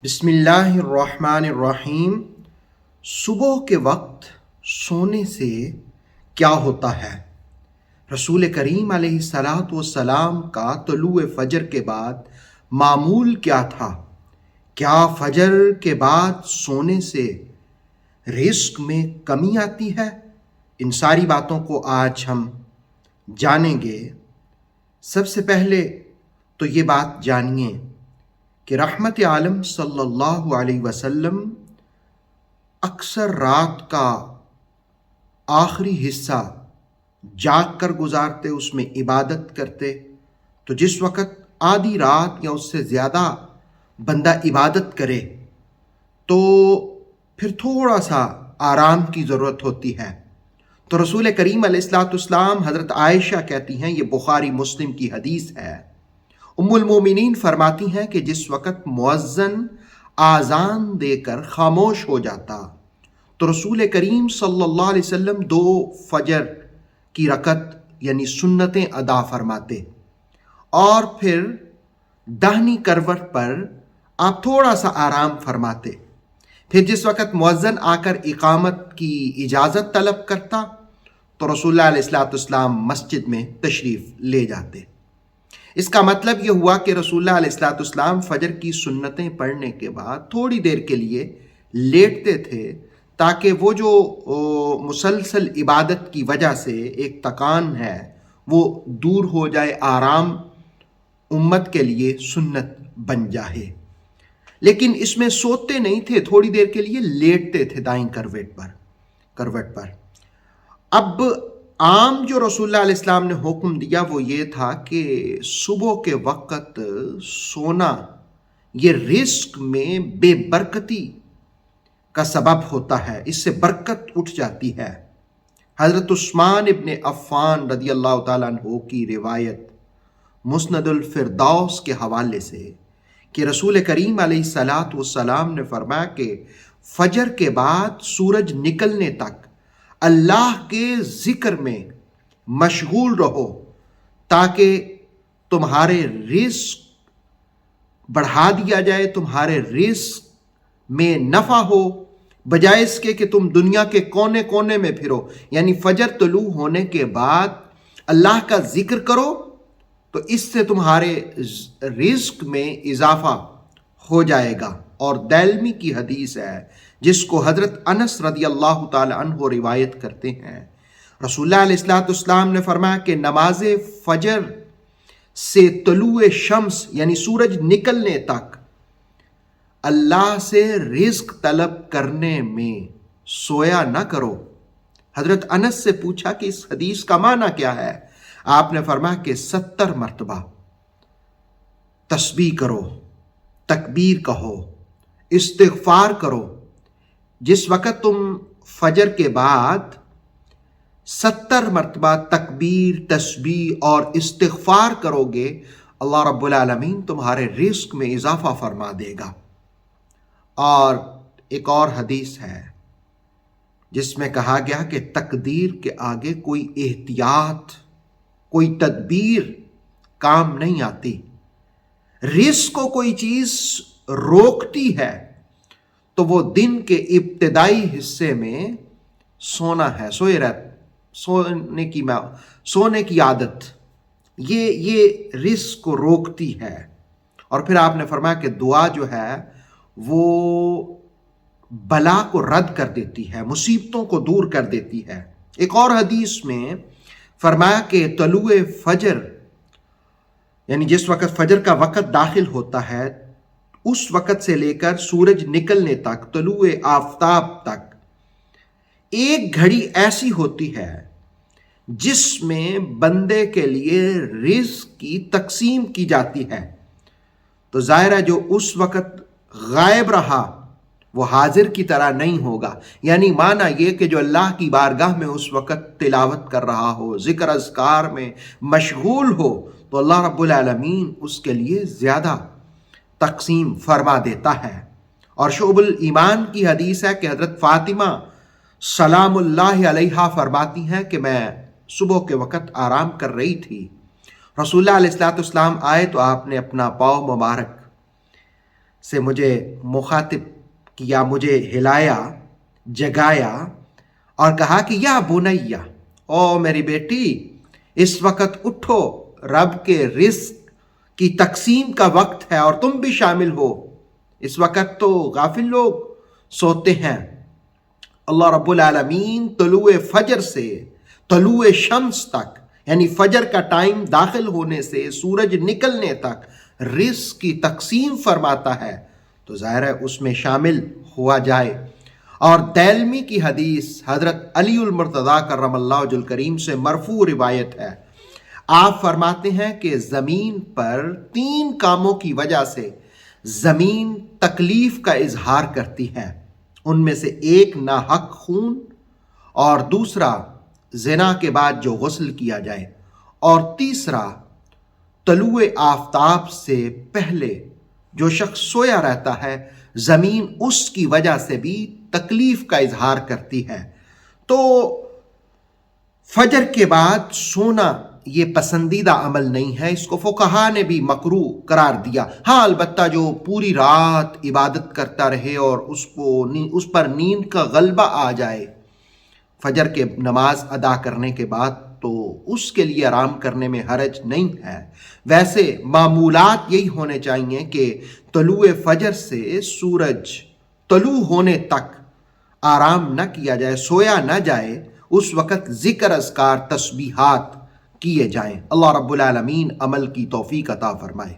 بسم اللہ الرحمن الرحیم۔ صبح کے وقت سونے سے کیا ہوتا ہے؟ رسول کریم علیہ الصلاۃ والسلام کا طلوع فجر کے بعد معمول کیا تھا؟ کیا فجر کے بعد سونے سے رزق میں کمی آتی ہے؟ ان ساری باتوں کو آج ہم جانیں گے۔ سب سے پہلے تو یہ بات جانیے کہ رحمت عالم صلی اللہ علیہ وسلم اکثر رات کا آخری حصہ جاگ کر گزارتے، اس میں عبادت کرتے۔ تو جس وقت آدھی رات یا اس سے زیادہ بندہ عبادت کرے تو پھر تھوڑا سا آرام کی ضرورت ہوتی ہے۔ تو رسول کریم علیہ الصلوۃ والسلام، حضرت عائشہ کہتی ہیں، یہ بخاری مسلم کی حدیث ہے، ام المومنین فرماتی ہیں کہ جس وقت مؤذن آذان دے کر خاموش ہو جاتا تو رسول کریم صلی اللہ علیہ وسلم 2 فجر کی رکعت یعنی سنتیں ادا فرماتے، اور پھر داہنی کروٹ پر آپ تھوڑا سا آرام فرماتے۔ پھر جس وقت مؤذن آ کر اقامت کی اجازت طلب کرتا تو رسول اللہ علیہ الصلوۃ والسلام مسجد میں تشریف لے جاتے۔ اس کا مطلب یہ ہوا کہ رسول اللہ علیہ الصلوۃ والسلام فجر کی سنتیں پڑھنے کے بعد تھوڑی دیر کے لیے لیٹتے تھے تاکہ وہ جو مسلسل عبادت کی وجہ سے ایک تکان ہے وہ دور ہو جائے، آرام امت کے لیے سنت بن جائے۔ لیکن اس میں سوتے نہیں تھے، تھوڑی دیر کے لیے لیٹتے تھے دائیں کروٹ پر۔ اب عام جو رسول اللہ علیہ السلام نے حکم دیا وہ یہ تھا کہ صبح کے وقت سونا یہ رزق میں بے برکتی کا سبب ہوتا ہے، اس سے برکت اٹھ جاتی ہے۔ حضرت عثمان ابن عفان رضی اللہ تعالیٰ عنہ کی روایت مسند الفردوس کے حوالے سے کہ رسول کریم علیہ الصلاۃ والسلام نے فرمایا کہ فجر کے بعد سورج نکلنے تک اللہ کے ذکر میں مشغول رہو تاکہ تمہارے رزق بڑھا دیا جائے، تمہارے رزق میں نفع ہو، بجائے اس کے کہ تم دنیا کے کونے کونے میں پھرو۔ یعنی فجر طلوع ہونے کے بعد اللہ کا ذکر کرو تو اس سے تمہارے رزق میں اضافہ ہو جائے گا۔ اور دارمی کی حدیث ہے جس کو حضرت انس رضی اللہ تعالی عنہ روایت کرتے ہیں، رسول اللہ علیہ الصلوۃ والسلام نے فرمایا کہ نماز فجر سے طلوع شمس یعنی سورج نکلنے تک اللہ سے رزق طلب کرنے میں سویا نہ کرو۔ حضرت انس سے پوچھا کہ اس حدیث کا معنی کیا ہے؟ آپ نے فرمایا کہ 70 مرتبہ تسبیح کرو، تکبیر کہو، استغفار کرو۔ جس وقت تم فجر کے بعد 70 مرتبہ تکبیر، تسبیح اور استغفار کرو گے، اللہ رب العالمین تمہارے رزق میں اضافہ فرما دے گا۔ اور ایک اور حدیث ہے جس میں کہا گیا کہ تقدیر کے آگے کوئی احتیاط، کوئی تدبیر کام نہیں آتی۔ رزق کو کوئی چیز روکتی ہے تو وہ دن کے ابتدائی حصے میں سونا ہے، سونے کی عادت، یہ رزق کو روکتی ہے۔ اور پھر آپ نے فرمایا کہ دعا جو ہے وہ بلا کو رد کر دیتی ہے، مصیبتوں کو دور کر دیتی ہے۔ ایک اور حدیث میں فرمایا کہ طلوع فجر یعنی جس وقت فجر کا وقت داخل ہوتا ہے اس وقت سے لے کر سورج نکلنے تک، طلوع آفتاب تک، ایک گھڑی ایسی ہوتی ہے جس میں بندے کے لیے رزق کی تقسیم کی جاتی ہے۔ تو ظاہر ہے جو اس وقت غائب رہا وہ حاضر کی طرح نہیں ہوگا۔ یعنی معنی یہ کہ جو اللہ کی بارگاہ میں اس وقت تلاوت کر رہا ہو، ذکر اذکار میں مشغول ہو، تو اللہ رب العالمین اس کے لیے زیادہ تقسیم فرما دیتا ہے۔ اور شعب الایمان کی حدیث ہے کہ حضرت فاطمہ سلام اللہ علیہا فرماتی ہیں کہ میں صبح کے وقت آرام کر رہی تھی، رسول اللہ علیہ الصلوۃ والسلام آئے تو آپ نے اپنا پاؤں مبارک سے مجھے مخاطب کیا، مجھے ہلایا، جگایا اور کہا کہ یا بنیا، او میری بیٹی، اس وقت اٹھو، رب کے رزق کی تقسیم کا وقت ہے اور تم بھی شامل ہو۔ اس وقت تو غافل لوگ سوتے ہیں۔ اللہ رب العالمین طلوع فجر سے طلوع شمس تک، یعنی فجر کا ٹائم داخل ہونے سے سورج نکلنے تک رزق کی تقسیم فرماتا ہے، تو ظاہر ہے اس میں شامل ہوا جائے۔ اور دیلمی کی حدیث حضرت علی المرتضیٰ کرم اللہ وجہ الکریم سے مرفوع روایت ہے، آپ فرماتے ہیں کہ زمین پر 3 کاموں کی وجہ سے زمین تکلیف کا اظہار کرتی ہے، ان میں سے ایک ناحق خون، اور دوسرا زنا کے بعد جو غسل کیا جائے، اور تیسرا طلوع آفتاب سے پہلے جو شخص سویا رہتا ہے، زمین اس کی وجہ سے بھی تکلیف کا اظہار کرتی ہے۔ تو فجر کے بعد سونا یہ پسندیدہ عمل نہیں ہے، اس کو فقہا نے بھی مکروہ قرار دیا۔ ہاں البتہ جو پوری رات عبادت کرتا رہے اور اس پر نیند کا غلبہ آ جائے فجر کے نماز ادا کرنے کے بعد، تو اس کے لیے آرام کرنے میں حرج نہیں ہے۔ ویسے معمولات یہی ہونے چاہیے کہ طلوع فجر سے سورج طلوع ہونے تک آرام نہ کیا جائے، سویا نہ جائے، اس وقت ذکر اذکار تسبیحات کیے جائیں۔ اللہ رب العالمین عمل کی توفیق عطا فرمائے۔